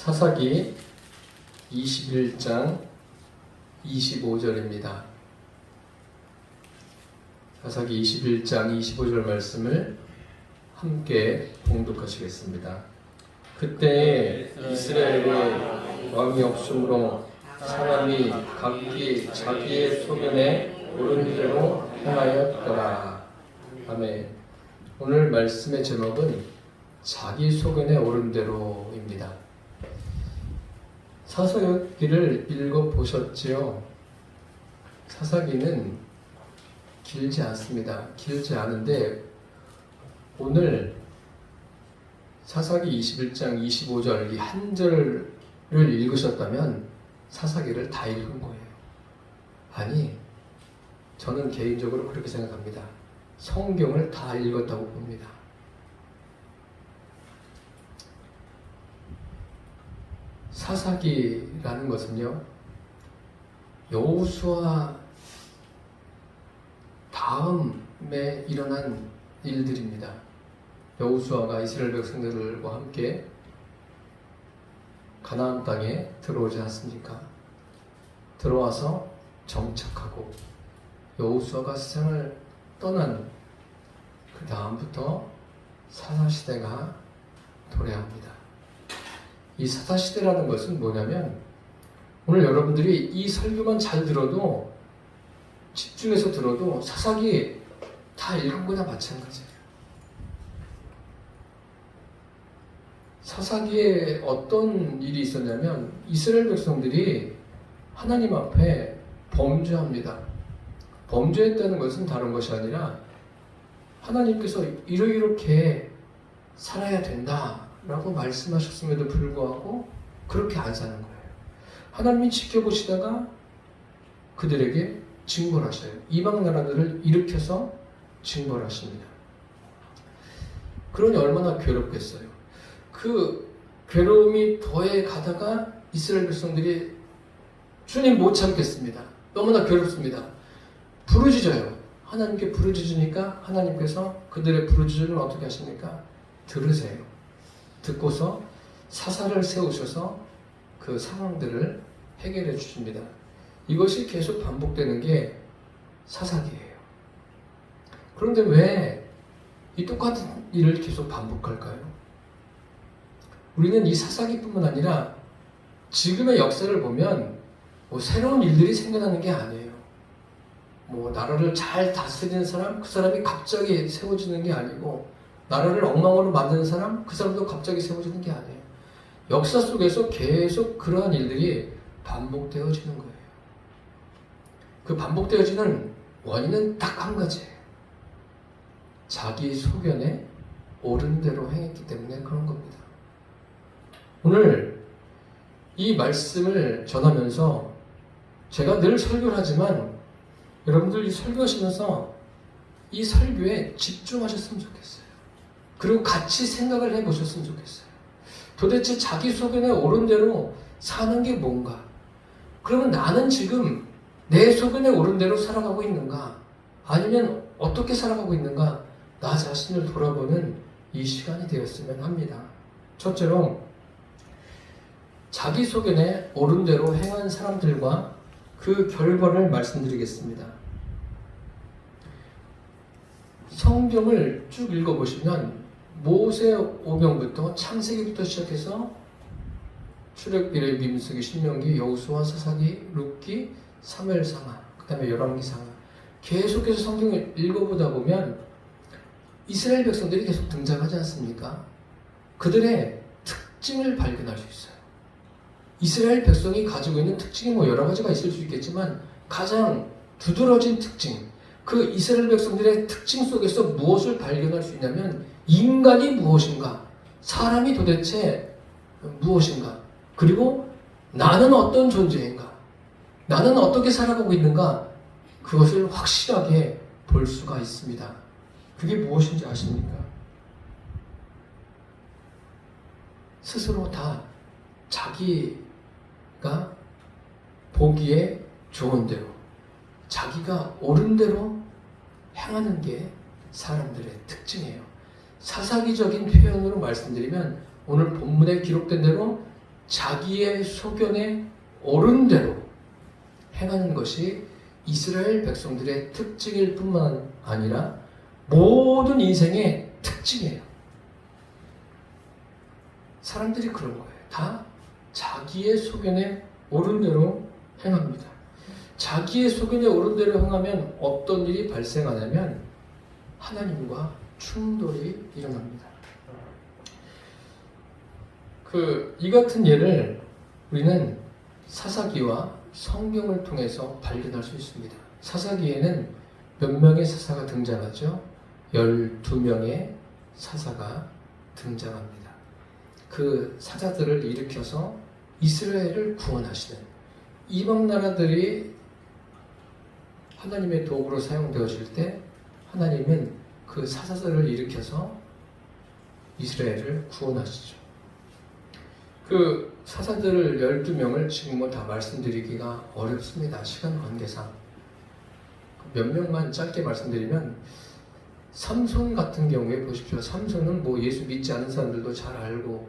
사사기 21장 25절입니다. 사사기 21장 25절 말씀을 함께 봉독하시겠습니다. 그때 이스라엘에 왕이 없으므로 사람이 각기 자기의 소견에 옳은 대로 행하였더라. 아멘. 오늘 말씀의 제목은 자기 소견에 옳은 대로입니다. 사사기를 읽어보셨지요? 사사기는 길지 않습니다. 길지 않은데 오늘 사사기 21장 25절 이 한 절을 읽으셨다면 사사기를 다 읽은 거예요. 아니, 저는 개인적으로 그렇게 생각합니다. 성경을 다 읽었다고 봅니다. 사사기라는 것은요, 여호수아 다음에 일어난 일들입니다. 여호수아가 이스라엘 백성들과 함께 가나안 땅에 들어오지 않습니까? 들어와서 정착하고 여호수아가 세상을 떠난 그 다음부터 사사시대가 도래합니다. 이 사사시대라는 것은 뭐냐면 오늘 여러분들이 이 설교만 잘 들어도 집중해서 들어도 사사기 다 읽은 거나 마찬가지예요. 사사기에 어떤 일이 있었냐면 이스라엘 백성들이 하나님 앞에 범죄합니다. 범죄했다는 것은 다른 것이 아니라 하나님께서 이렇게 살아야 된다라고 말씀하셨음에도 불구하고 그렇게 안 사는 거예요. 하나님이 지켜보시다가 그들에게 징벌하셔요. 이방 나라들을 일으켜서 징벌하십니다. 그러니 얼마나 괴롭겠어요. 그 괴로움이 더해 가다가 이스라엘 백성들이 주님 못 참겠습니다. 너무나 괴롭습니다. 부르짖어요. 하나님께 부르짖으니까 하나님께서 그들의 부르짖음을 어떻게 하십니까? 들으세요. 듣고서 사사를 세우셔서 그 상황들을 해결해 주십니다. 이것이 계속 반복되는 게 사사기예요. 그런데 왜 이 똑같은 일을 계속 반복할까요? 우리는 이 사사기뿐만 아니라 지금의 역사를 보면 새로운 일들이 생겨나는 게 아니에요. 나라를 잘 다스리는 사람, 그 사람이 갑자기 세워지는 게 아니고 나라를 엉망으로 만드는 사람, 그 사람도 갑자기 세워지는 게 아니에요. 역사 속에서 계속 그러한 일들이 반복되어지는 거예요. 그 반복되어지는 원인은 딱 한 가지예요. 자기 소견에 옳은 대로 행했기 때문에 그런 겁니다. 오늘 이 말씀을 전하면서 제가 늘 설교를 하지만 여러분들 이 설교하시면서 이 설교에 집중하셨으면 좋겠어요. 그리고 같이 생각을 해보셨으면 좋겠어요. 도대체 자기 소견에 옳은 대로 사는 게 뭔가? 그러면 나는 지금 내 소견에 옳은 대로 살아가고 있는가? 아니면 어떻게 살아가고 있는가? 나 자신을 돌아보는 이 시간이 되었으면 합니다. 첫째로 자기 소견에 옳은 대로 행한 사람들과 그 결과를 말씀드리겠습니다. 성경을 쭉 읽어보시면 모세 오경부터 창세기부터 시작해서 출애굽기, 레위기, 민수기, 신명기, 여호수아, 사사기, 룻기, 사무엘상하, 그 다음에 열왕기상하 계속해서 성경을 읽어보다 보면 이스라엘 백성들이 계속 등장하지 않습니까? 그들의 특징을 발견할 수 있어요. 이스라엘 백성이 가지고 있는 특징이 여러 가지가 있을 수 있겠지만 가장 두드러진 특징, 그 이스라엘 백성들의 특징 속에서 무엇을 발견할 수 있냐면 인간이 무엇인가, 사람이 도대체 무엇인가, 그리고 나는 어떤 존재인가, 나는 어떻게 살아가고 있는가, 그것을 확실하게 볼 수가 있습니다. 그게 무엇인지 아십니까? 스스로 다 자기가 보기에 좋은 대로, 자기가 옳은 대로 행하는 게 사람들의 특징이에요. 사사기적인 표현으로 말씀드리면 오늘 본문에 기록된 대로 자기의 소견에 옳은 대로 행하는 것이 이스라엘 백성들의 특징일 뿐만 아니라 모든 인생의 특징이에요. 사람들이 그런 거예요. 다 자기의 소견에 옳은 대로 행합니다. 자기의 소견에 옳은 대로 행하면 어떤 일이 발생하냐면 하나님과 충돌이 일어납니다. 이 같은 예를 우리는 사사기와 성경을 통해서 발견할 수 있습니다. 사사기에는 몇 명의 사사가 등장하죠? 12명의 사사가 등장합니다. 그 사자들을 일으켜서 이스라엘을 구원하시는, 이방 나라들이 하나님의 도구로 사용되어질 때 하나님은 그 사자들을 일으켜서 이스라엘을 구원하시죠. 그 사사들 12명을 지금은 다 말씀드리기가 어렵습니다. 시간 관계상. 몇 명만 짧게 말씀드리면, 삼손 같은 경우에 보십시오. 삼손은 뭐 예수 믿지 않은 사람들도 잘 알고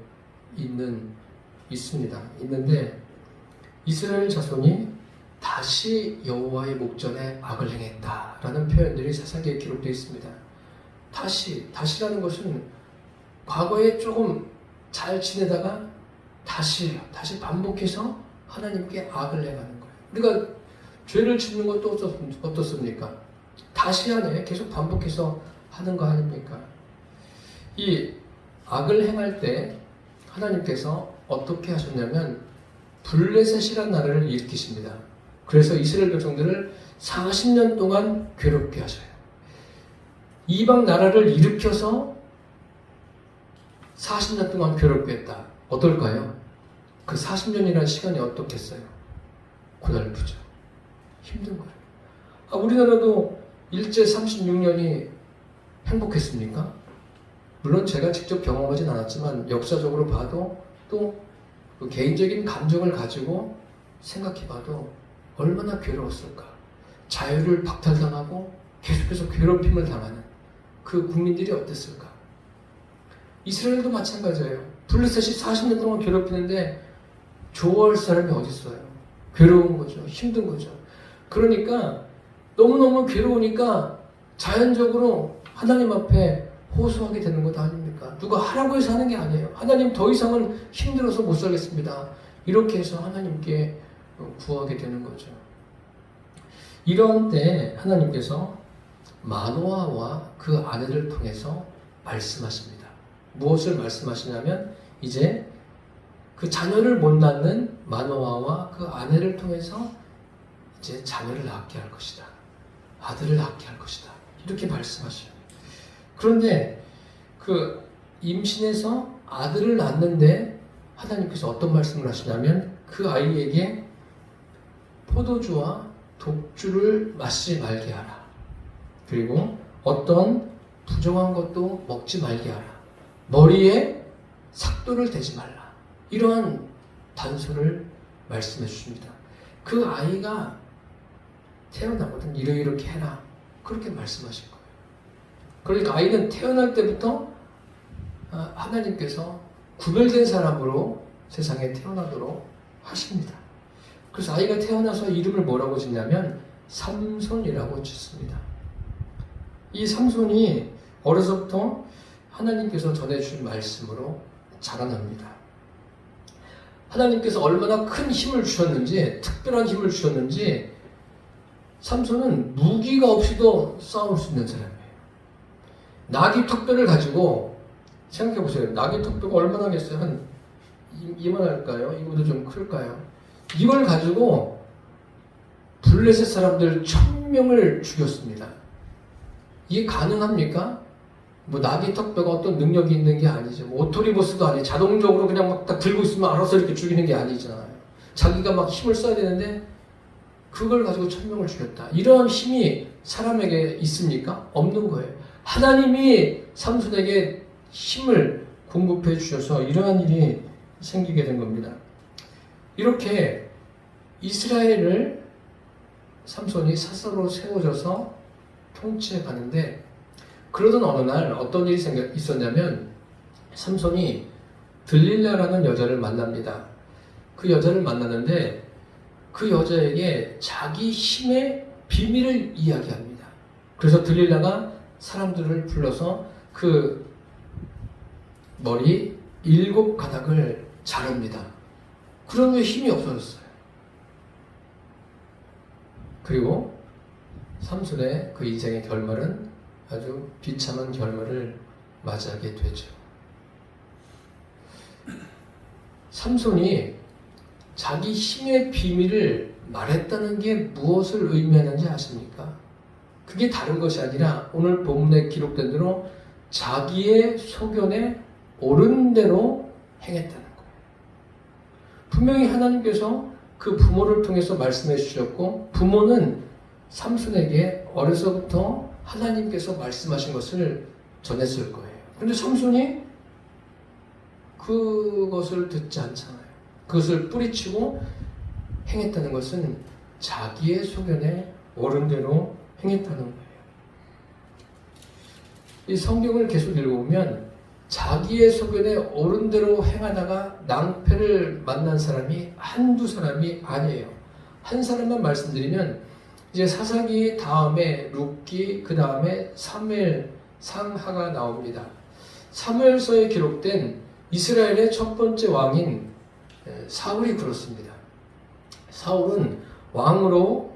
있는데 이스라엘 자손이 다시 여호와의 목전에 악을 행했다라는 표현들이 사사기에 기록되어 있습니다. 다시라는 것은 과거에 조금 잘 지내다가 다시 반복해서 하나님께 악을 행하는 거예요. 우리가 죄를 짓는 것도 어떻습니까? 다시 하네. 계속 반복해서 하는 거 아닙니까? 이 악을 행할 때 하나님께서 어떻게 하셨냐면 블레셋이라는 나라를 일으키십니다. 그래서 이스라엘 백성들을 40년 동안 괴롭게 하셔요. 이방 나라를 일으켜서 40년 동안 괴롭게 했다. 어떨까요? 그 40년이라는 시간이 어떻겠어요? 고달프죠. 힘든 거예요. 우리나라도 일제 36년이 행복했습니까? 물론 제가 직접 경험하진 않았지만 역사적으로 봐도 또 그 개인적인 감정을 가지고 생각해봐도 얼마나 괴로웠을까. 자유를 박탈당하고 계속해서 괴롭힘을 당하는 그 국민들이 어땠을까. 이스라엘도 마찬가지예요. 블레셋이 40년 동안 괴롭히는데 좋아할 사람이 어디 있어요? 괴로운 거죠. 힘든 거죠. 그러니까 너무너무 괴로우니까 자연적으로 하나님 앞에 호소하게 되는 것 아닙니까? 누가 하라고 해서 하는 게 아니에요. 하나님 더 이상은 힘들어서 못 살겠습니다. 이렇게 해서 하나님께 구하게 되는 거죠. 이런 때 하나님께서 마노아와 그 아내를 통해서 말씀하십니다. 무엇을 말씀하시냐면 이제 그 자녀를 못 낳는 마노아와 그 아내를 통해서 이제 자녀를 낳게 할 것이다. 아들을 낳게 할 것이다. 이렇게 말씀하셔요. 그런데 그 임신해서 아들을 낳는데 하나님께서 어떤 말씀을 하시냐면 그 아이에게 포도주와 독주를 마시지 말게 하라. 그리고 어떤 부정한 것도 먹지 말게 하라. 머리에 삭도를 대지 말라. 이러한 단서를 말씀해 주십니다. 그 아이가 태어나거든. 이렇게 해라. 그렇게 말씀하실 거예요. 그러니까 아이는 태어날 때부터 하나님께서 구별된 사람으로 세상에 태어나도록 하십니다. 그래서 아이가 태어나서 이름을 뭐라고 짓냐면 삼손이라고 짓습니다. 이 삼손이 어려서부터 하나님께서 전해주신 말씀으로 자라납니다. 하나님께서 얼마나 큰 힘을 주셨는지, 특별한 힘을 주셨는지 삼손은 무기가 없이도 싸울 수 있는 사람이에요. 나귀 턱뼈를 가지고 생각해보세요. 나귀 턱뼈가 얼마나 하겠어요? 한 이만할까요? 이거보다 좀 클까요? 이걸 가지고 블레셋 사람들 1000명을 죽였습니다. 이게 가능합니까? 뭐 나귀 턱뼈가 어떤 능력이 있는 게 아니죠. 뭐 오토리버스도 아니에요. 자동적으로 그냥 막 딱 들고 있으면 알아서 이렇게 죽이는 게 아니잖아요. 자기가 막 힘을 써야 되는데 그걸 가지고 1000명을 죽였다. 이러한 힘이 사람에게 있습니까? 없는 거예요. 하나님이 삼손에게 힘을 공급해 주셔서 이러한 일이 생기게 된 겁니다. 이렇게 이스라엘을 삼손이 사사로 세워져서 통치해 가는데, 그러던 어느 날 어떤 일이 있었냐면 삼손이 들릴라라는 여자를 만납니다. 그 여자를 만나는데 그 여자에게 자기 힘의 비밀을 이야기합니다. 그래서 들릴라가 사람들을 불러서 그 머리 7가닥을 자릅니다. 그런 후에 힘이 없어졌어요. 그리고 삼손의 그 인생의 결말은 아주 비참한 결말을 맞이하게 되죠. 삼손이 자기 힘의 비밀을 말했다는 게 무엇을 의미하는지 아십니까? 그게 다른 것이 아니라 오늘 본문에 기록된 대로 자기의 소견에 옳은 대로 행했다는 거예요. 분명히 하나님께서 그 부모를 통해서 말씀해 주셨고, 부모는 삼손에게 어려서부터 하나님께서 말씀하신 것을 전했을 거예요. 그런데 삼손이 그것을 듣지 않잖아요. 그것을 뿌리치고 행했다는 것은 자기의 소견에 옳은 대로 행했다는 거예요. 이 성경을 계속 읽어보면 자기의 소견에 옳은 대로 행하다가 낭패를 만난 사람이 한두 사람이 아니에요. 한 사람만 말씀드리면 이제 사사기 다음에 룻기, 그 다음에 사무엘, 상하가 나옵니다. 사무엘서에 기록된 이스라엘의 첫 번째 왕인 사울이 그렇습니다. 사울은 왕으로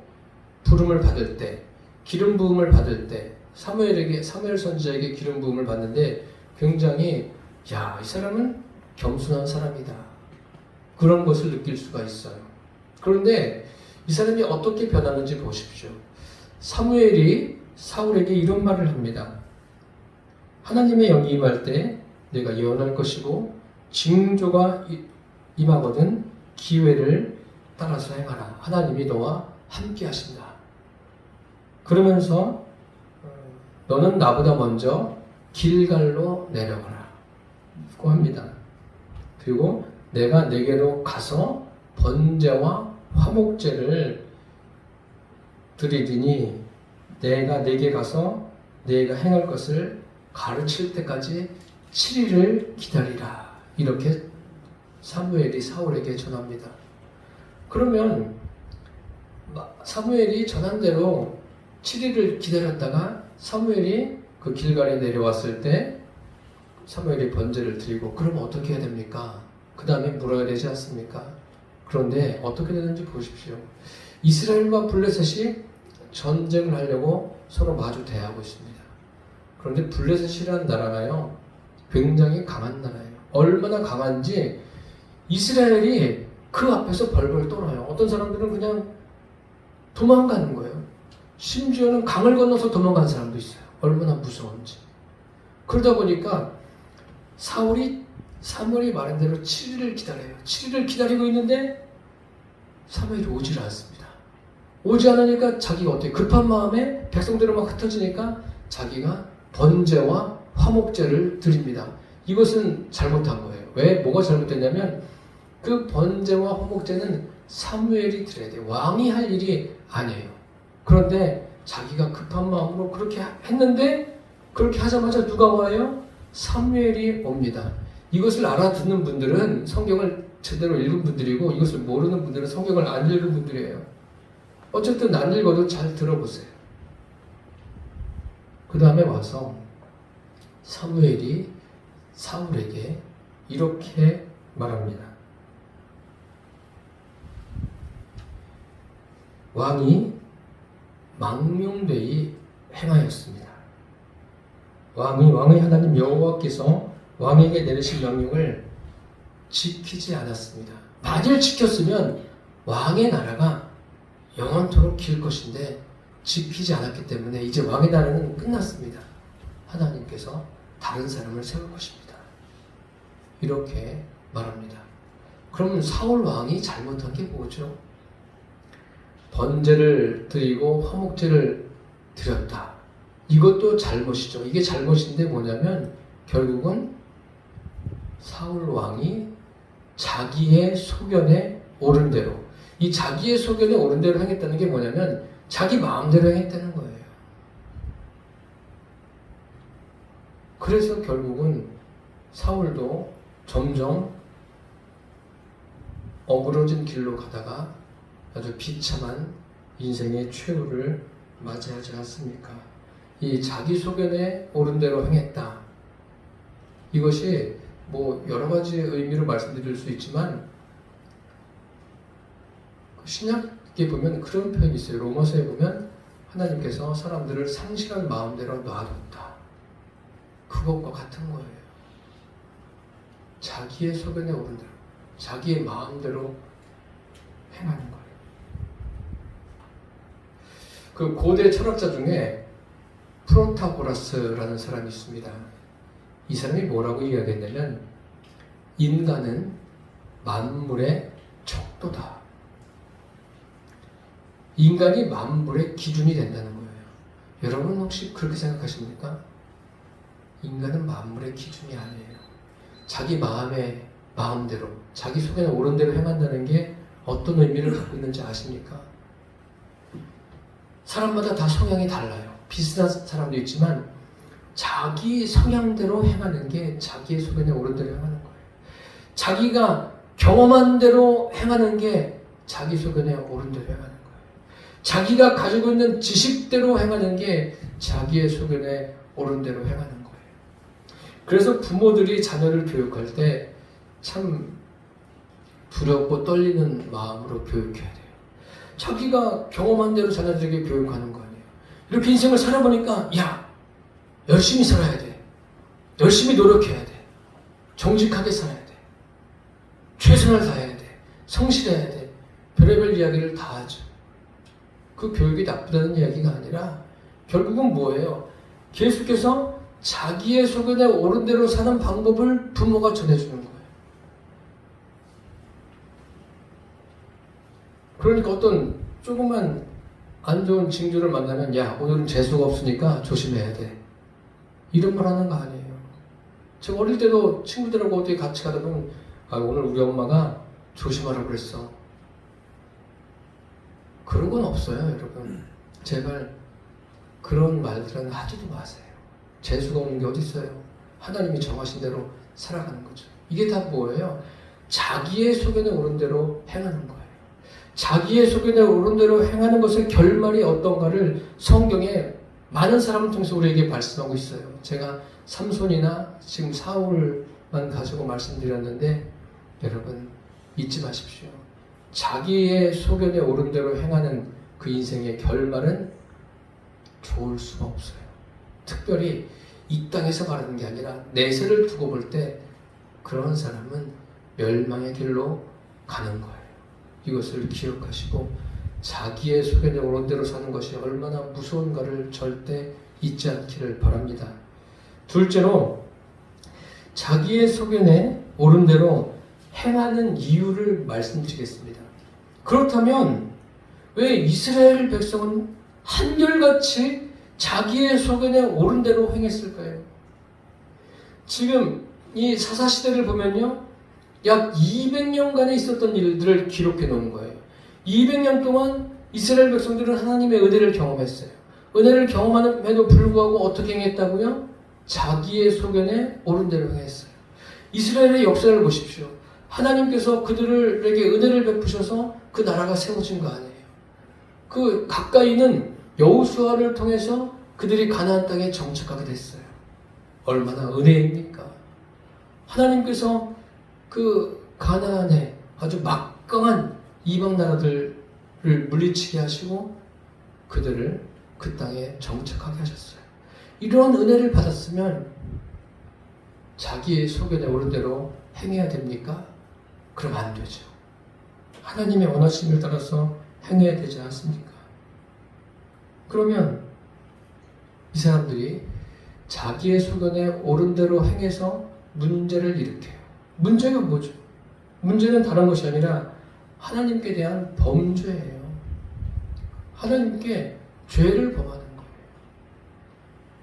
부름을 받을 때, 기름 부음을 받을 때 사무엘 선지자에게 기름 부음을 받는데 굉장히 이 사람은 겸손한 사람이다, 그런 것을 느낄 수가 있어요. 그런데 이 사람이 어떻게 변하는지 보십시오. 사무엘이 사울에게 이런 말을 합니다. 하나님의 영이 임할 때 내가 예언할 것이고 징조가 임하거든 기회를 따라서 행하라. 하나님이 너와 함께 하신다. 그러면서 너는 나보다 먼저 길갈로 내려가라 고 합니다. 그리고 내가 내게로 가서 번제와 화목제를 드리리니 내가 내게 가서 내가 행할 것을 가르칠 때까지 7일을 기다리라. 이렇게 사무엘이 사울에게 전합니다. 그러면 사무엘이 전한 대로 7일을 기다렸다가 사무엘이 그 길갈에 내려왔을 때 사무엘이 번제를 드리고, 그러면 어떻게 해야 됩니까? 그 다음에 물어야 되지 않습니까? 그런데 어떻게 되는지 보십시오. 이스라엘과 블레셋이 전쟁을 하려고 서로 마주 대하고 있습니다. 그런데 블레셋이라는 나라가요, 굉장히 강한 나라예요. 얼마나 강한지 이스라엘이 그 앞에서 벌벌 떨어요. 어떤 사람들은 그냥 도망가는 거예요. 심지어는 강을 건너서 도망간 사람도 있어요. 얼마나 무서운지. 그러다 보니까 사무엘이 말한 대로 7일을 기다려요. 7일을 기다리고 있는데 사무엘이 오질 않습니다. 오지 않으니까 자기가 어떻게 급한 마음에 백성들은 막 흩어지니까 자기가 번제와 화목제를 드립니다. 이것은 잘못한 거예요. 왜? 뭐가 잘못됐냐면 그 번제와 화목제는 사무엘이 드려야 돼요. 왕이 할 일이 아니에요. 그런데 자기가 급한 마음으로 그렇게 했는데, 그렇게 하자마자 누가 와요? 사무엘이 옵니다. 이것을 알아듣는 분들은 성경을 제대로 읽은 분들이고, 이것을 모르는 분들은 성경을 안 읽은 분들이에요. 어쨌든 안 읽어도 잘 들어보세요. 그 다음에 와서 사무엘이 사울에게 이렇게 말합니다. 왕이 망명되이 행하였습니다. 왕의 하나님 여호와께서 왕에게 내리신 명령을 지키지 않았습니다. 만일 지켰으면 왕의 나라가 영원토록 길 것인데 지키지 않았기 때문에 이제 왕의 나라는 끝났습니다. 하나님께서 다른 사람을 세울 것입니다. 이렇게 말합니다. 그러면 사울 왕이 잘못한 게 뭐죠? 번제를 드리고 화목제를 드렸다. 이것도 잘못이죠. 이게 잘못인데 뭐냐면 결국은 사울 왕이 자기의 소견에 옳은 대로, 이 자기의 소견에 옳은 대로 행했다는 게 뭐냐면 자기 마음대로 행했다는 거예요. 그래서 결국은 사울도 점점 어그러진 길로 가다가 아주 비참한 인생의 최후를 맞이하지 않습니까? 이 자기 소견에 옳은 대로 행했다. 이것이 뭐 여러 가지 의미로 말씀드릴 수 있지만 신약에 보면 그런 표현이 있어요. 로마서에 보면 하나님께서 사람들을 상실한 마음대로 놔뒀다. 그것과 같은 거예요. 자기의 소견에 옳은 대로, 자기의 마음대로 행하는 거예요. 그 고대 철학자 중에 프로타고라스라는 사람이 있습니다. 이 사람이 뭐라고 이야기했냐면 인간은 만물의 척도다. 인간이 만물의 기준이 된다는 거예요. 여러분 혹시 그렇게 생각하십니까? 인간은 만물의 기준이 아니에요. 자기 마음대로, 자기 속에 옳은 대로 행한다는 게 어떤 의미를 갖고 있는지 아십니까? 사람마다 다 성향이 달라요. 비슷한 사람도 있지만 자기 성향대로 행하는 게 자기의 소견에 옳은 대로 행하는 거예요. 자기가 경험한 대로 행하는 게 자기 소견에 옳은 대로 행하는 거예요. 자기가 가지고 있는 지식대로 행하는 게 자기의 소견에 옳은 대로 행하는 거예요. 그래서 부모들이 자녀를 교육할 때 참 두렵고 떨리는 마음으로 교육해야 돼요. 자기가 경험한 대로 자녀들에게 교육하는 거 아니에요. 이렇게 인생을 살아보니까 야, 열심히 살아야 돼. 열심히 노력해야 돼. 정직하게 살아야 돼. 최선을 다해야 돼. 성실해야 돼. 별의별 이야기를 다 하죠. 그 교육이 나쁘다는 이야기가 아니라 결국은 뭐예요? 계속해서 자기의 소견에 옳은 대로 사는 방법을 부모가 전해주는 거예요. 그러니까 어떤 조그만 안 좋은 징조를 만나면 야, 오늘은 재수가 없으니까 조심해야 돼. 이런 말 하는 거 아니에요. 제가 어릴 때도 친구들하고 어디 같이 가다 보면 오늘 우리 엄마가 조심하라고 그랬어. 그런 건 없어요, 여러분. 제발 그런 말들은 하지도 마세요. 재수가 없는 게 어디 있어요? 하나님이 정하신 대로 살아가는 거죠. 이게 다 뭐예요? 자기의 소견에 옳은 대로 행하는 거예요. 자기의 소견에 옳은 대로 행하는 것의 결말이 어떤가를 성경에 많은 사람을 통해서 우리에게 말씀하고 있어요. 제가 삼손이나 지금 사울만 가지고 말씀드렸는데 여러분 잊지 마십시오. 자기의 소견에 옳은 대로 행하는 그 인생의 결말은 좋을 수가 없어요. 특별히 이 땅에서 말하는 게 아니라 내세를 두고 볼 때 그런 사람은 멸망의 길로 가는 거예요. 이것을 기억하시고 자기의 소견에 옳은 대로 사는 것이 얼마나 무서운가를 절대 잊지 않기를 바랍니다. 둘째로 자기의 소견에 옳은 대로 행하는 이유를 말씀드리겠습니다. 그렇다면 왜 이스라엘 백성은 한결같이 자기의 소견에 옳은 대로 행했을까요? 지금 이 사사시대를 보면요, 약 200년간에 있었던 일들을 기록해 놓은 거예요. 200년 동안 이스라엘 백성들은 하나님의 은혜를 경험했어요. 은혜를 경험함에도 불구하고 어떻게 행했다고요? 자기의 소견에 옳은 대로 행했어요. 이스라엘의 역사를 보십시오. 하나님께서 그들에게 은혜를 베푸셔서 그 나라가 세워진 거 아니에요. 그 가까이는 여호수아를 통해서 그들이 가나안 땅에 정착하게 됐어요. 얼마나 은혜입니까? 하나님께서 그 가나안에 아주 막강한 이방 나라들을 물리치게 하시고 그들을 그 땅에 정착하게 하셨어요. 이러한 은혜를 받았으면 자기의 소견에 옳은 대로 행해야 됩니까? 그럼 안 되죠. 하나님의 원하심을 따라서 행해야 되지 않습니까? 그러면 이 사람들이 자기의 소견에 옳은 대로 행해서 문제를 일으켜요. 문제가 뭐죠? 문제는 다른 것이 아니라 하나님께 대한 범죄예요. 하나님께 죄를 범하는 거예요.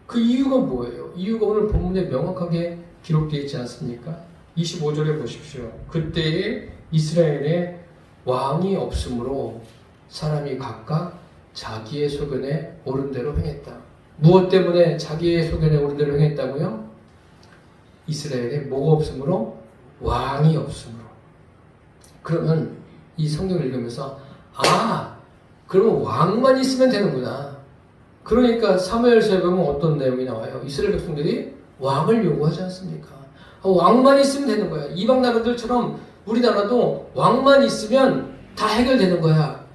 그 이유가 뭐예요? 이유가 오늘 본문에 명확하게 기록되어 있지 않습니까? 25절에 보십시오. 그때에 이스라엘에 왕이 없으므로 사람이 각각 자기의 소견에 옳은 대로 행했다. 무엇 때문에 자기의 소견에 옳은 대로 행했다고요? 이스라엘에 뭐가 없으므로? 왕이 없으므로. 그러면 이 성경을 읽으면서 그럼 왕만 있으면 되는구나. 그러니까 사무엘서에 보면 어떤 내용이 나와요. 이스라엘 백성들이 왕을 요구하지 않습니까? 왕만 있으면 되는 거야. 이방 나라들처럼 우리나라도 왕만 있으면 다 해결되는 거야.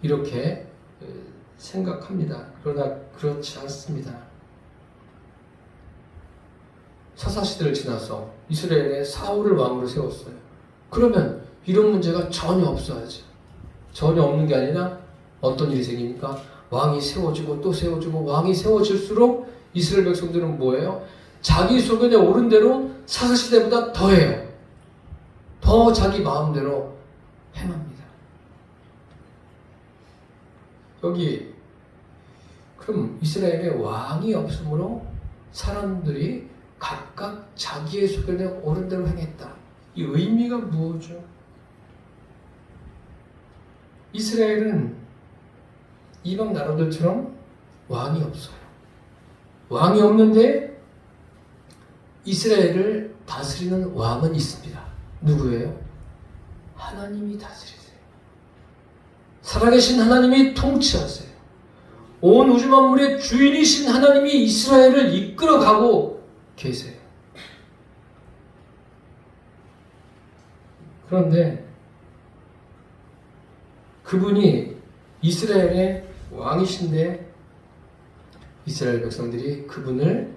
이렇게 생각합니다. 그러나 그렇지 않습니다. 사사시대를 지나서 이스라엘에 사울을 왕으로 세웠어요. 그러면 이런 문제가 전혀 없어야죠. 전혀 없는 게 아니라 어떤 일이 생깁니까? 왕이 세워지고 또 세워지고 왕이 세워질수록 이스라엘 백성들은 뭐예요? 자기 소견에 오른 대로 사사시대보다 더해요. 더 자기 마음대로 행합니다. 여기 그럼 이스라엘에 왕이 없으므로 사람들이 각각 자기의 소견에 오른 대로 행했다. 이 의미가 무엇이죠? 이스라엘은 이방 나라들처럼 왕이 없어요. 왕이 없는데 이스라엘을 다스리는 왕은 있습니다. 누구예요? 하나님이 다스리세요. 살아계신 하나님이 통치하세요. 온 우주 만물의 주인이신 하나님이 이스라엘을 이끌어가고 계세요. 그런데 그분이 이스라엘의 왕이신데 이스라엘 백성들이 그분을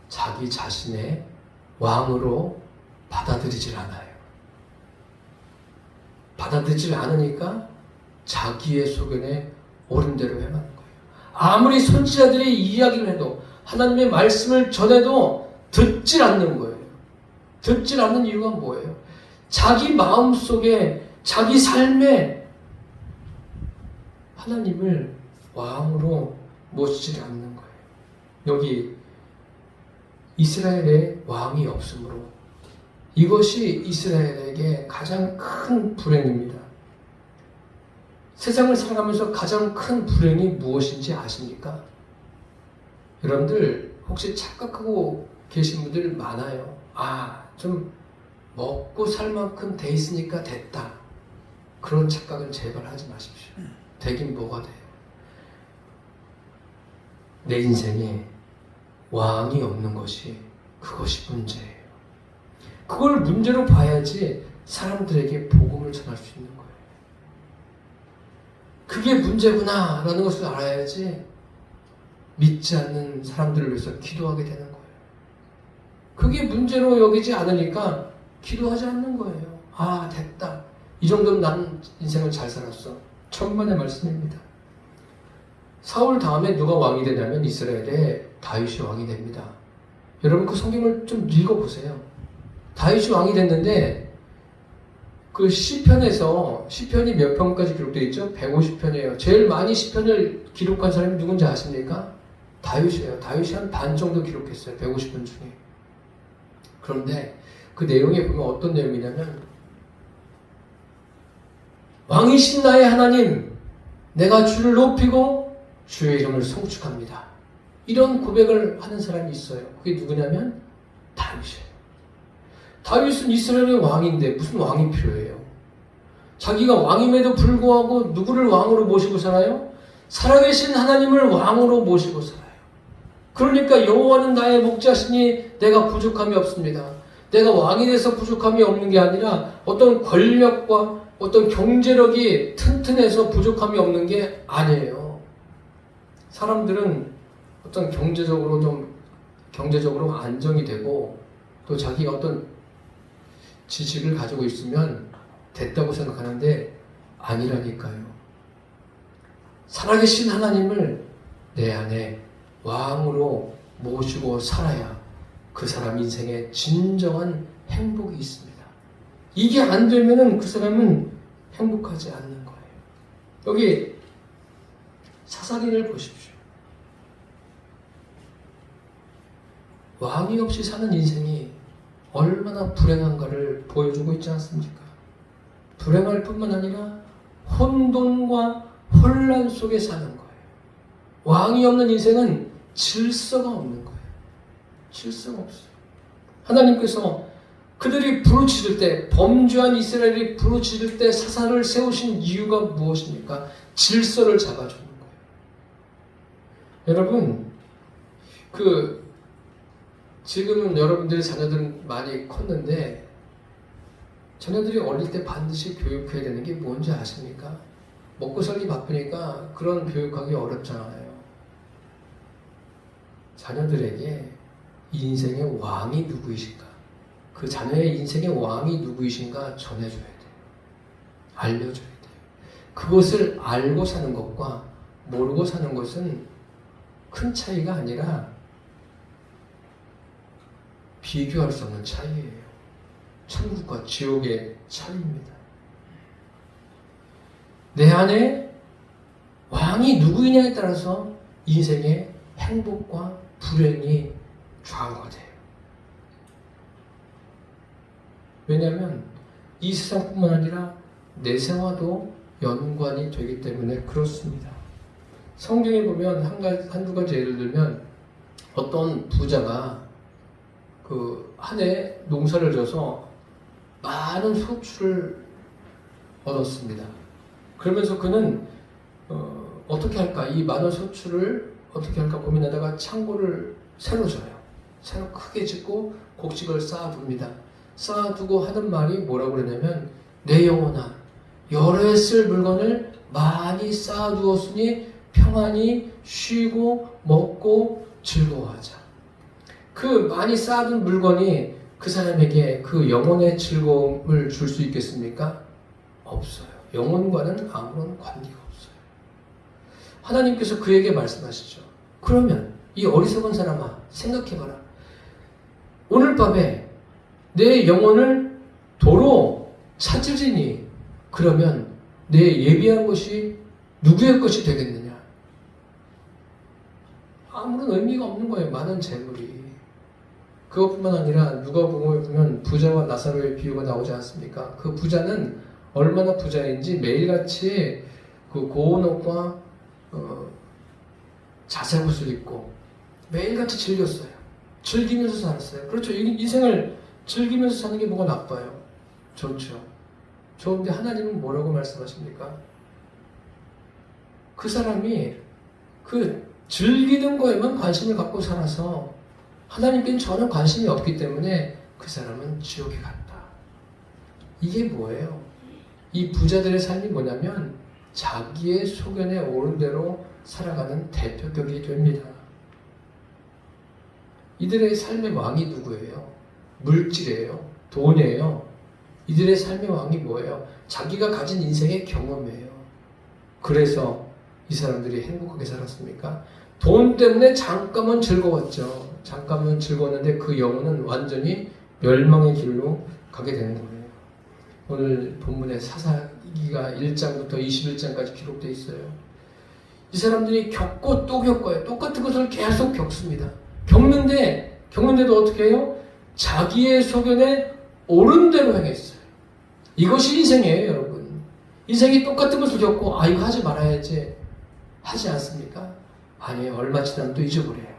자기 자신의 왕으로 받아들이질 않아요. 받아들이질 않으니까 자기의 소견에 옳은 대로 행하는 거예요. 아무리 선지자들이 이야기를 해도 하나님의 말씀을 전해도 듣질 않는 거예요. 듣질 않는 이유가 뭐예요? 자기 마음속에 자기 삶에 하나님을 왕으로 모시지 않는 거예요. 여기 이스라엘에 왕이 없으므로 이것이 이스라엘에게 가장 큰 불행입니다. 세상을 살아가면서 가장 큰 불행이 무엇인지 아십니까? 여러분들 혹시 착각하고 계신 분들 많아요. 좀 먹고 살 만큼 돼 있으니까 됐다. 그런 착각은 제발 하지 마십시오. 되긴 뭐가 돼요. 내 인생에 왕이 없는 것이 그것이 문제예요. 그걸 문제로 봐야지 사람들에게 복음을 전할 수 있는 거예요. 그게 문제구나 라는 것을 알아야지 믿지 않는 사람들을 위해서 기도하게 되는 거예요. 그게 문제로 여기지 않으니까 기도하지 않는 거예요. 됐다. 이 정도면 나는 인생을 잘 살았어. 천만의 말씀입니다. 사울 다음에 누가 왕이 되냐면 이스라엘에 다윗이 왕이 됩니다. 여러분 그 성경을 좀 읽어보세요. 다윗이 왕이 됐는데 그 시편에서 시편이 몇 편까지 기록되어 있죠? 150편이에요. 제일 많이 시편을 기록한 사람이 누군지 아십니까? 다윗이에요. 다윗이 한 반 정도 기록했어요. 150편 중에. 그런데 그 내용에 보면 어떤 내용이냐면 왕이신 나의 하나님, 내가 주를 높이고 주의 이름을 송축합니다. 이런 고백을 하는 사람이 있어요. 그게 누구냐면 다윗이에요. 다윗은 이스라엘의 왕인데 무슨 왕이 필요해요? 자기가 왕임에도 불구하고 누구를 왕으로 모시고 살아요? 살아계신 하나님을 왕으로 모시고 살아요. 그러니까 여호와는 나의 목자시니 내가 부족함이 없습니다. 내가 왕이 돼서 부족함이 없는 게 아니라 어떤 권력과 어떤 경제력이 튼튼해서 부족함이 없는 게 아니에요. 사람들은 어떤 경제적으로 안정이 되고 또 자기가 어떤 지식을 가지고 있으면 됐다고 생각하는데 아니라니까요. 살아계신 하나님을 내 안에 왕으로 모시고 살아야 그 사람 인생에 진정한 행복이 있습니다. 이게 안 되면은 그 사람은 행복하지 않는 거예요. 여기 사사기를 보십시오. 왕이 없이 사는 인생이 얼마나 불행한가를 보여주고 있지 않습니까? 불행할 뿐만 아니라 혼돈과 혼란 속에 사는 거예요. 왕이 없는 인생은 질서가 없는 거예요. 질서가 없어요. 하나님께서 그들이 부르짖을 때, 범죄한 이스라엘이 부르짖을 때 사사를 세우신 이유가 무엇입니까? 질서를 잡아주는 거예요. 여러분, 지금은 여러분들의 자녀들은 많이 컸는데, 자녀들이 어릴 때 반드시 교육해야 되는 게 뭔지 아십니까? 먹고 살기 바쁘니까 그런 교육하기 어렵잖아요. 자녀들에게 인생의 왕이 누구이신가? 그 자녀의 인생의 왕이 누구이신가 전해줘야 돼요. 알려줘야 돼요. 그것을 알고 사는 것과 모르고 사는 것은 큰 차이가 아니라 비교할 수 없는 차이예요. 천국과 지옥의 차이입니다. 내 안에 왕이 누구이냐에 따라서 인생의 행복과 불행이 좌우가 돼요. 왜냐하면 이 세상뿐만 아니라 내 생화도 연관이 되기 때문에 그렇습니다. 성경에 보면 한두 가지 예를 들면 어떤 부자가 한 해 농사를 져서 많은 소출을 얻었습니다. 그러면서 그는 어떻게 할까? 이 많은 소출을 어떻게 할까 고민하다가 창고를 새로 져요. 새로 크게 짓고 곡식을 쌓아둡니다. 쌓아두고 하는 말이 뭐라고 그러냐면 내 영혼아 여러 해 쓸 물건을 많이 쌓아두었으니 평안히 쉬고 먹고 즐거워하자. 그 많이 쌓아둔 물건이 그 사람에게 그 영혼의 즐거움을 줄 수 있겠습니까? 없어요. 영혼과는 아무런 관계가 없어요. 하나님께서 그에게 말씀하시죠. 그러면 이 어리석은 사람아 생각해봐라. 오늘 밤에 내 영혼을 도로 찾으리니 그러면 내 예비한 것이 누구의 것이 되겠느냐? 아무런 의미가 없는 거예요. 많은 재물이. 그것뿐만 아니라 누가복음에 보면 부자와 나사로의 비유가 나오지 않습니까? 그 부자는 얼마나 부자인지 매일같이 그 고운 옷과 자색 옷을 입고 매일같이 즐겼어요. 즐기면서 살았어요. 그렇죠. 인생을 즐기면서 사는 게 뭐가 나빠요? 좋죠. 좋은데 하나님은 뭐라고 말씀하십니까? 그 사람이 그 즐기는 거에만 관심을 갖고 살아서 하나님께는 전혀 관심이 없기 때문에 그 사람은 지옥에 갔다. 이게 뭐예요? 이 부자들의 삶이 뭐냐면 자기의 소견에 오른 대로 살아가는 대표격이 됩니다. 이들의 삶의 왕이 누구예요? 물질이에요? 돈이에요? 이들의 삶의 왕이 뭐예요? 자기가 가진 인생의 경험이에요. 그래서 이 사람들이 행복하게 살았습니까? 돈 때문에 잠깐은 즐거웠죠. 잠깐은 즐거웠는데 그 영혼은 완전히 멸망의 길로 가게 되는 거예요. 오늘 본문에 사사기가 1장부터 21장까지 기록되어 있어요. 이 사람들이 겪고 또 겪어요. 똑같은 것을 계속 겪습니다. 겪는데도 어떻게 해요? 자기의 소견에 옳은 대로 행했어요. 이것이 인생이에요, 여러분. 인생이 똑같은 것을 겪고 이거 하지 말아야지 하지 않습니까? 아니에요. 얼마 지나면 또 잊어버려요.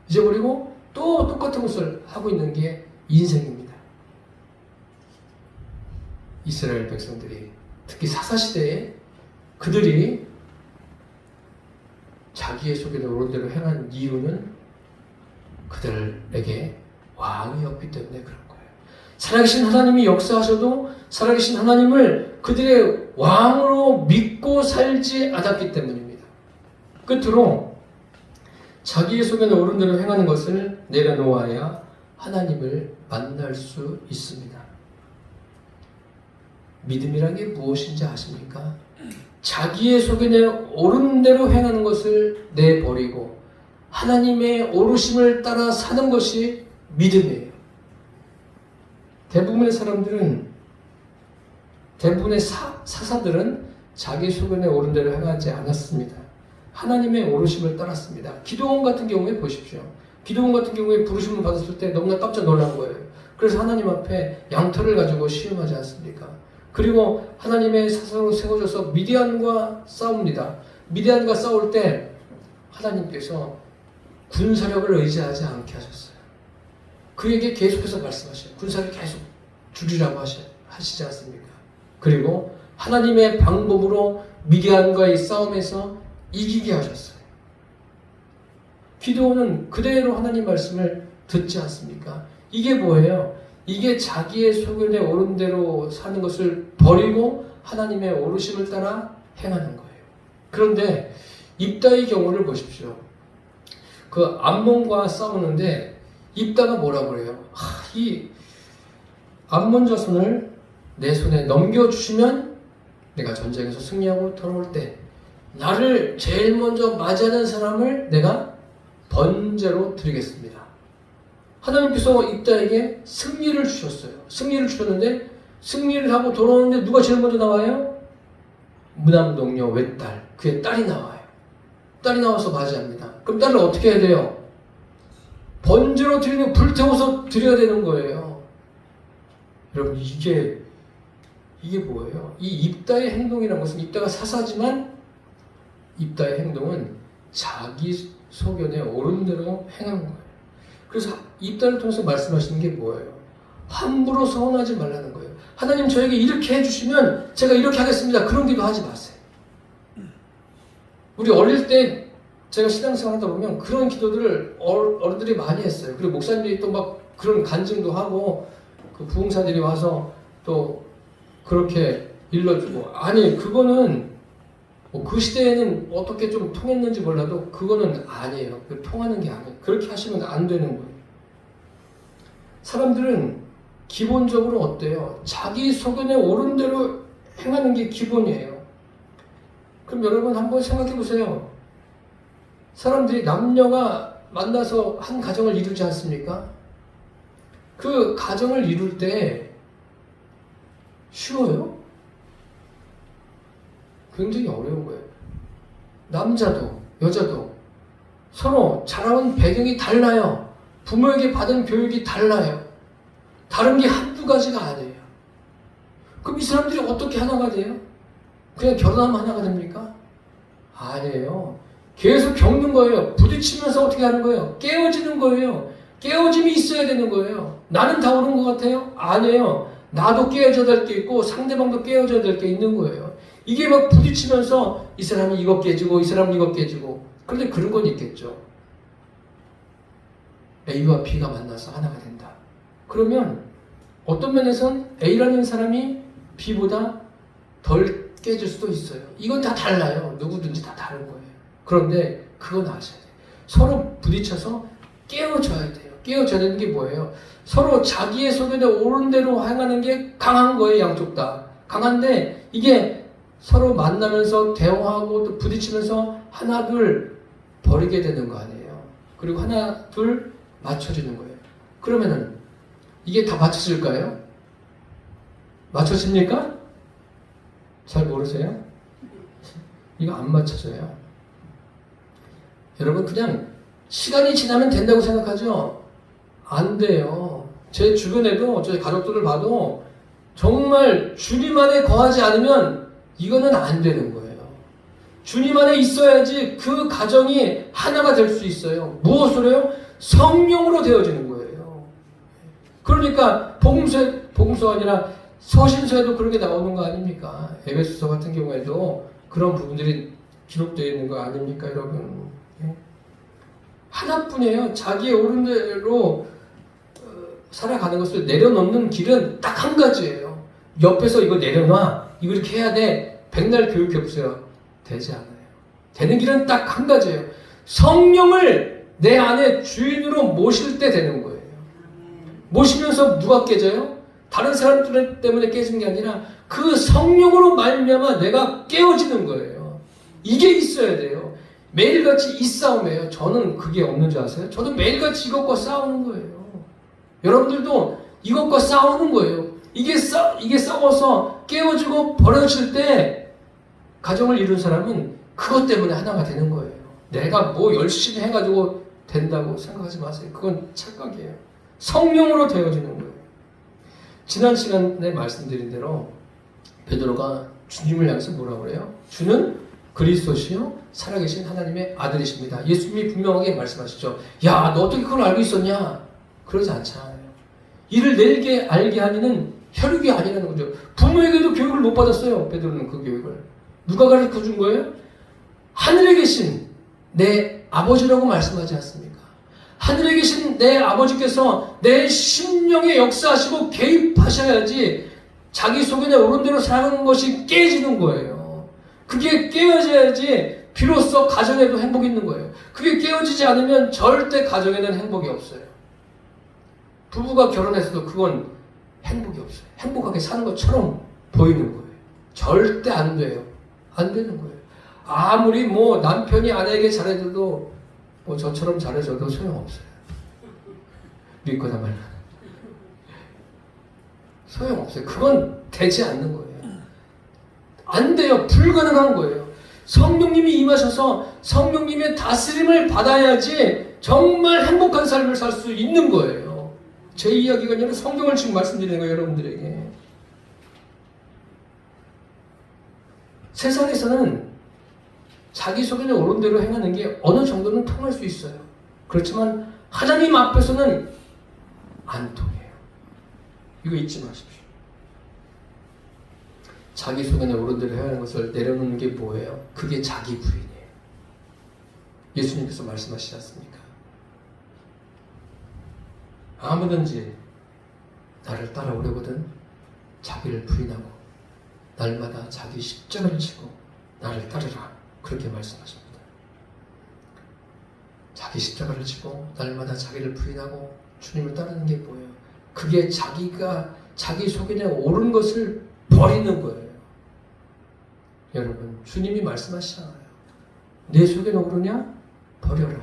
잊어버리고 또 똑같은 것을 하고 있는 게 인생입니다. 이스라엘 백성들이 특히 사사시대에 그들이 자기의 소견에 옳은 대로 행한 이유는 그들에게 왕이 없기 때문에 그런 거예요. 살아계신 하나님이 역사하셔도 살아계신 하나님을 그들의 왕으로 믿고 살지 않았기 때문입니다. 끝으로 자기의 소견에 옳은 대로 행하는 것을 내려놓아야 하나님을 만날 수 있습니다. 믿음이란 게 무엇인지 아십니까? 자기의 소견에 옳은 대로 행하는 것을 내버리고 하나님의 오르심을 따라 사는 것이 믿음이에요. 대부분의 사사들은 자기 소견에 옳은 대로 행하지 않았습니다. 하나님의 오르심을 따랐습니다. 기도원 같은 경우에 보십시오. 기도원 같은 경우에 부르심을 받았을 때 너무나 깜짝 놀란 거예요. 그래서 하나님 앞에 양털을 가지고 시험하지 않습니까? 그리고 하나님의 사사로 세워져서 미디안과 싸웁니다. 미디안과 싸울 때 하나님께서 군사력을 의지하지 않게 하셨어요. 그에게 계속해서 말씀하셔요. 군사를 계속 주리라고 하시지 않습니까? 그리고 하나님의 방법으로 미디안과의 싸움에서 이기게 하셨어요. 기드온은 그대로 하나님 말씀을 듣지 않습니까? 이게 뭐예요? 이게 자기의 소견에 옳은 대로 사는 것을 버리고 하나님의 오르심을 따라 행하는 거예요. 그런데 입다의 경우를 보십시오. 그 암몬과 싸우는데 입다가 뭐라고 그래요? 이 암몬 자손을 내 손에 넘겨주시면 내가 전쟁에서 승리하고 돌아올 때 나를 제일 먼저 맞이하는 사람을 내가 번제로 드리겠습니다. 하나님께서 입다에게 승리를 주셨어요. 승리를 주셨는데 승리를 하고 돌아오는데 누가 제일 먼저 나와요? 무남동녀 외딸, 그의 딸이 나와요. 딸이 나와서 맞이합니다. 그럼 딸을 어떻게 해야 돼요? 번제로 드리는, 불태워서 드려야 되는 거예요. 여러분, 이게 뭐예요? 이 입다의 행동이라는 것은, 입다가 사사지만 입다의 행동은 자기 소견에 옳은 대로 행한 거예요. 그래서 입다를 통해서 말씀하시는 게 뭐예요? 함부로 서운하지 말라는 거예요. 하나님 저에게 이렇게 해주시면 제가 이렇게 하겠습니다. 그런 기도 하지 마세요. 우리 어릴 때 제가 신앙생활 하다 보면 그런 기도들을 어른들이 많이 했어요. 그리고 목사님들이 또 막 그런 간증도 하고 그 부흥사들이 와서 또 그렇게 일러주고, 아니 그거는 그 시대에는 어떻게 좀 통했는지 몰라도 그거는 아니에요. 통하는 게 아니에요. 그렇게 하시면 안 되는 거예요. 사람들은 기본적으로 어때요? 자기 소견에 옳은 대로 행하는 게 기본이에요. 그럼 여러분 한번 생각해 보세요. 사람들이 남녀가 만나서 한 가정을 이루지 않습니까? 그 가정을 이룰 때 쉬워요? 굉장히 어려운 거예요. 남자도 여자도 서로 자라온 배경이 달라요. 부모에게 받은 교육이 달라요. 다른 게 한두 가지가 아니에요. 그럼 이 사람들이 어떻게 하나가 돼요? 그냥 결혼하면 하나가 됩니까? 아니에요. 계속 겪는 거예요. 부딪히면서 어떻게 하는 거예요? 깨어지는 거예요. 깨어짐이 있어야 되는 거예요. 나는 다 옳은 것 같아요? 아니에요. 나도 깨어져야 될 게 있고 상대방도 깨어져야 될 게 있는 거예요. 이게 막 부딪히면서 이 사람이 이거 깨지고 이 사람은 이거 깨지고. 그런데 그런 건 있겠죠. A와 B가 만나서 하나가 된다. 그러면 어떤 면에선 A라는 사람이 B보다 덜 깨질 수도 있어요. 이건 다 달라요. 누구든지 다 다른 거예요. 그런데 그건 아셔야 돼요. 서로 부딪혀서 깨워줘야 돼요. 깨워줘야 되는 게 뭐예요? 서로 자기의 소견에 옳은 대로 행하는 게 강한 거예요. 양쪽 다. 강한데 이게 서로 만나면서 대화하고 또 부딪히면서 하나 둘 버리게 되는 거 아니에요. 그리고 하나 둘 맞춰지는 거예요. 그러면은 이게 다 맞춰질까요? 맞춰집니까? 잘 모르세요? 이거 안 맞춰져요. 여러분 그냥 시간이 지나면 된다고 생각하죠? 안 돼요. 제 주변에도 저희 가족들을 봐도 정말 주님 안에 거하지 않으면 이거는 안 되는 거예요. 주님 안에 있어야지 그 가정이 하나가 될 수 있어요. 무엇으로요? 성령으로 되어지는 거예요. 그러니까 복음서 아니라 서신서에도 그렇게 나오는 거 아닙니까? 에베소서 같은 경우에도 그런 부분들이 기록되어 있는 거 아닙니까, 여러분? 하나뿐이에요. 자기의 옳은 대로 살아가는 것을 내려놓는 길은 딱 한 가지예요. 옆에서 이거 내려놔. 이거 이렇게 해야 돼. 백날 교육해보세요. 되지 않아요. 되는 길은 딱 한 가지예요. 성령을 내 안에 주인으로 모실 때 되는 거예요. 모시면서 누가 깨져요? 다른 사람들 때문에 깨지는 게 아니라 그 성령으로 말미암아 내가 깨어지는 거예요. 이게 있어야 돼요. 매일같이 이 싸움이에요. 저는 그게 없는 줄 아세요? 저는 매일같이 이것과 싸우는 거예요. 여러분들도 이것과 싸우는 거예요. 이게 싸워서 깨어지고 버려질 때 가정을 이룬 사람은 그것 때문에 하나가 되는 거예요. 내가 뭐 열심히 해가지고 된다고 생각하지 마세요. 그건 착각이에요. 성령으로 되어지는 거예요. 지난 시간에 말씀드린 대로 베드로가 주님을 향해서 뭐라고 그래요? 주는 그리스도시요 살아계신 하나님의 아들이십니다. 예수님이 분명하게 말씀하시죠. 야, 너 어떻게 그걸 알고 있었냐? 그러지 않잖아요. 이를 내게 알게 하는 혈육이 아니라는 거죠. 부모에게도 교육을 못 받았어요. 베드로는 그 교육을. 누가 가르쳐 준 거예요? 하늘에 계신 내 아버지라고 말씀하지 않습니까? 하늘에 계신 내 아버지께서 내 심령에 역사하시고 개입하셔야지 자기 속에 오른대로 살아가는 것이 깨지는 거예요. 그게 깨어져야지 비로소 가정에도 행복이 있는 거예요. 그게 깨어지지 않으면 절대 가정에는 행복이 없어요. 부부가 결혼해서도 그건 행복이 없어요. 행복하게 사는 것처럼 보이는 거예요. 절대 안 돼요. 안 되는 거예요. 아무리 뭐 남편이 아내에게 잘해줘도 뭐 저처럼 잘해줘도 소용없어요. 믿거나 말거나. 소용없어요. 그건 되지 않는 거예요. 안 돼요. 불가능한 거예요. 성령님이 임하셔서 성령님의 다스림을 받아야지 정말 행복한 삶을 살 수 있는 거예요. 제 이야기가 아니라 성경을 지금 말씀드리는 거예요. 여러분들에게. 세상에서는 자기 속에 옳은 대로 행하는 게 어느 정도는 통할 수 있어요. 그렇지만 하나님 앞에서는 안 통해요. 이거 잊지 마십시오. 자기 속에 옳은 대로 행하는 것을 내려놓는 게 뭐예요? 그게 자기 부인이에요. 예수님께서 말씀하시지 않습니까? 아무든지 나를 따라오려거든 자기를 부인하고 날마다 자기 십자가를 지고 나를 따르라. 그렇게 말씀하십니다. 자기 십자가를 지고 날마다 자기를 부인하고 주님을 따르는 게 뭐예요? 그게 자기가 자기 속에 옳은 것을 버리는 거예요. 여러분, 주님이 말씀하시잖아요. 내 속에 오르냐? 버려라.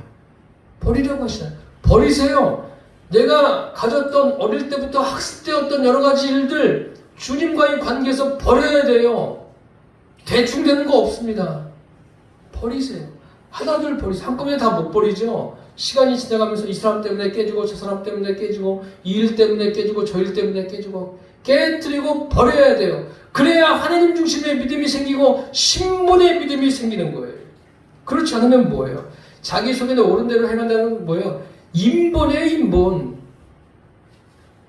버리라고 하시잖아요. 버리세요. 내가 가졌던 어릴 때부터 학습되었던 여러 가지 일들 주님과의 관계에서 버려야 돼요. 대충 되는 거 없습니다. 버리세요. 하나둘 버리세요. 한꺼번에 다 못 버리죠. 시간이 지나가면서 이 사람 때문에 깨지고 저 사람 때문에 깨지고 이 일 때문에 깨지고 저 일 때문에 깨지고 깨뜨리고 버려야 돼요. 그래야 하나님 중심의 믿음이 생기고 신분의 믿음이 생기는 거예요. 그렇지 않으면 뭐예요? 자기 속에는 옳은 대로 행한다는 건 뭐예요? 인본이에요. 인본.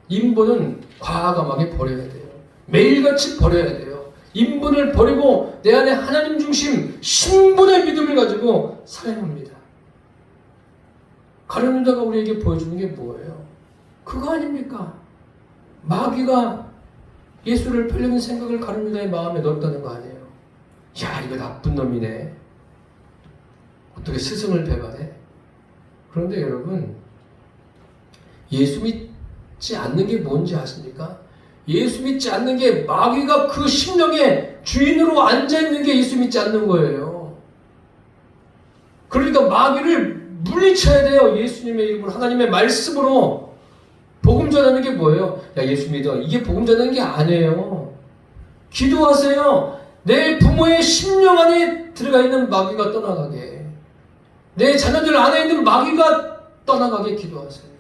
인본은 과감하게 버려야 돼요. 매일같이 버려야 돼요. 인본을 버리고 내 안에 하나님 중심 신분의 믿음을 가지고 살아야 합니다. 가룟 유다가 우리에게 보여주는 게 뭐예요? 그거 아닙니까? 마귀가 예수를 팔려는 생각을 가룟 유다의 마음에 넣었다는 거 아니에요? 야, 이거 나쁜 놈이네. 어떻게 스승을 배반해? 그런데 여러분, 예수 믿지 않는 게 뭔지 아십니까? 예수 믿지 않는 게 마귀가 그 심령에 주인으로 앉아있는 게 예수 믿지 않는 거예요. 그러니까 마귀를 물리쳐야 돼요. 예수님의 이름으로, 하나님의 말씀으로. 복음 전하는 게 뭐예요? 야, 예수 믿어. 이게 복음 전하는 게 아니에요. 기도하세요. 내 부모의 심령 안에 들어가 있는 마귀가 떠나가게. 내 자녀들 안에 있는 마귀가 떠나가게 기도하세요.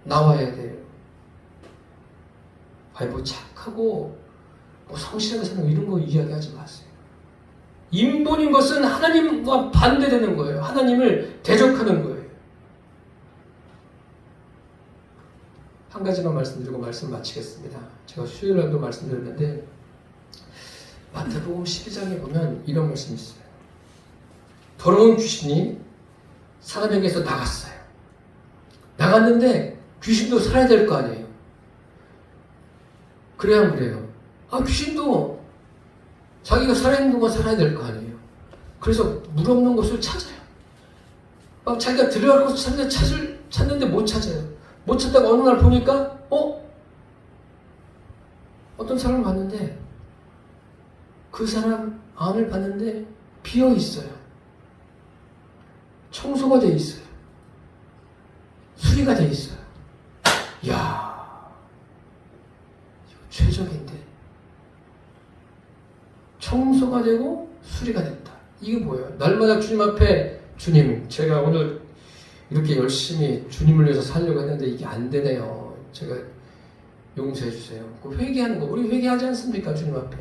나와야 돼요. 아니, 뭐 착하고 뭐 성실하게 사는 이런 거 이야기하지 마세요. 인본인 것은 하나님과 반대되는 거예요. 하나님을 대적하는 거예요. 한 가지만 말씀드리고 말씀 마치겠습니다. 제가 수요일 날도 말씀드렸는데 마태복음 12장에 보면 이런 말씀이 있어요. 더러운 귀신이 사람에게서 나갔어요. 나갔는데 귀신도 살아야 될 거 아니에요. 그래야 그래요. 아, 귀신도 자기가 살아있는 동안 살아야 될 거 아니에요. 그래서 물 없는 곳을 찾아요. 막 자기가 들어갈 곳을 찾는데 못 찾아요. 못 찾다가 어느 날 보니까 어떤 사람을 봤는데 그 사람 안을 봤는데 비어 있어요. 청소가 돼 있어요. 수리가 돼 있어요. 이야, 이거 최적인데. 청소가 되고 수리가 됐다. 이게 뭐예요? 날마다 주님 앞에, 주님, 제가 오늘 이렇게 열심히 주님을 위해서 살려고 했는데 이게 안 되네요. 제가 용서해 주세요. 그 회개하는 거, 우리 회개하지 않습니까? 주님 앞에.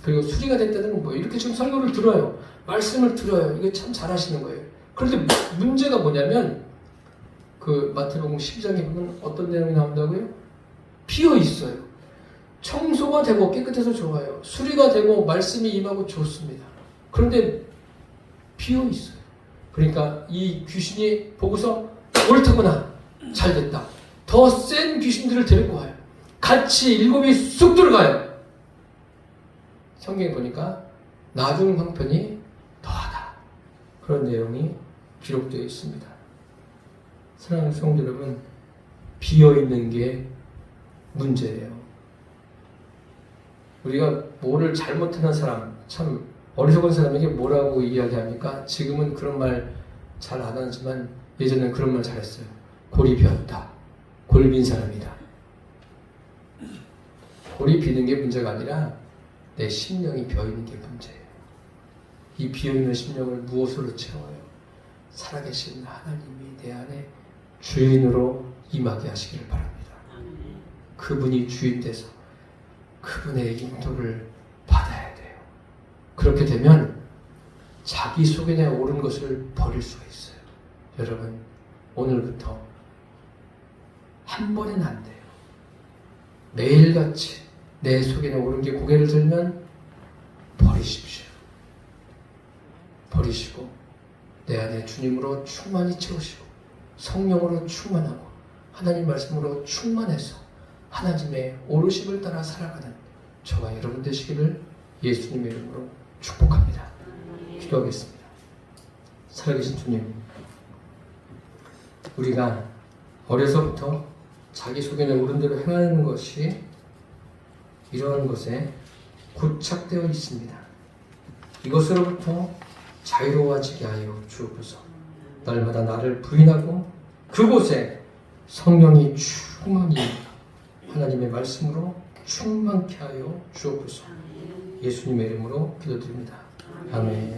그리고 수리가 됐다는 건 뭐예요? 이렇게 지금 설교를 들어요. 말씀을 들어요. 이거 참 잘하시는 거예요. 그런데 문제가 뭐냐면 그 마태복음 12장에 보면 어떤 내용이 나온다고요? 비어 있어요. 청소가 되고 깨끗해서 좋아요. 수리가 되고 말씀이 임하고 좋습니다. 그런데 비어 있어요. 그러니까 이 귀신이 보고서 옳다구나, 잘됐다. 더 센 귀신들을 데리고 와요. 같이 7이 쑥 들어가요. 성경에 보니까 나중 형편이 더하다. 그런 내용이 기록되어 있습니다. 사랑하는 성도 여러분, 비어있는 게 문제예요. 우리가 뭐를 잘못하는 사람, 참 어리석은 사람에게 뭐라고 이야기합니까? 지금은 그런 말 잘 안 하지만 예전에는 그런 말 잘했어요. 골이 비었다. 골 빈 사람이다. 골이 비는 게 문제가 아니라 내 심령이 비어있는 게 문제예요. 이 비어있는 심령을 무엇으로 채워요? 살아계신 하나님이 내 안에 주인으로 임하게 하시기를 바랍니다. 그분이 주인 돼서 그분의 인도를 받아야 돼요. 그렇게 되면 자기 속에 옳은 것을 버릴 수가 있어요. 여러분, 오늘부터 한 번에는 안 돼요. 매일같이 내 속에 옳은 게 고개를 들면 버리십시오. 버리시고 내 안에 주님으로 충만히 채우시고 성령으로 충만하고 하나님 말씀으로 충만해서 하나님의 오르심을 따라 살아가는 저와 여러분 되시기를 예수님의 이름으로 축복합니다. 기도하겠습니다. 살아계신 주님, 우리가 어려서부터 자기 속에 옳은 대로 행하는 것이 이러한 것에 고착되어 있습니다. 이것으로부터 자유로워지게 하여 주옵소서. 날마다 나를 부인하고 그곳에 성령이 충만히 하나님의 말씀으로 충만케 하여 주옵소서. 예수님의 이름으로 기도드립니다. 아멘.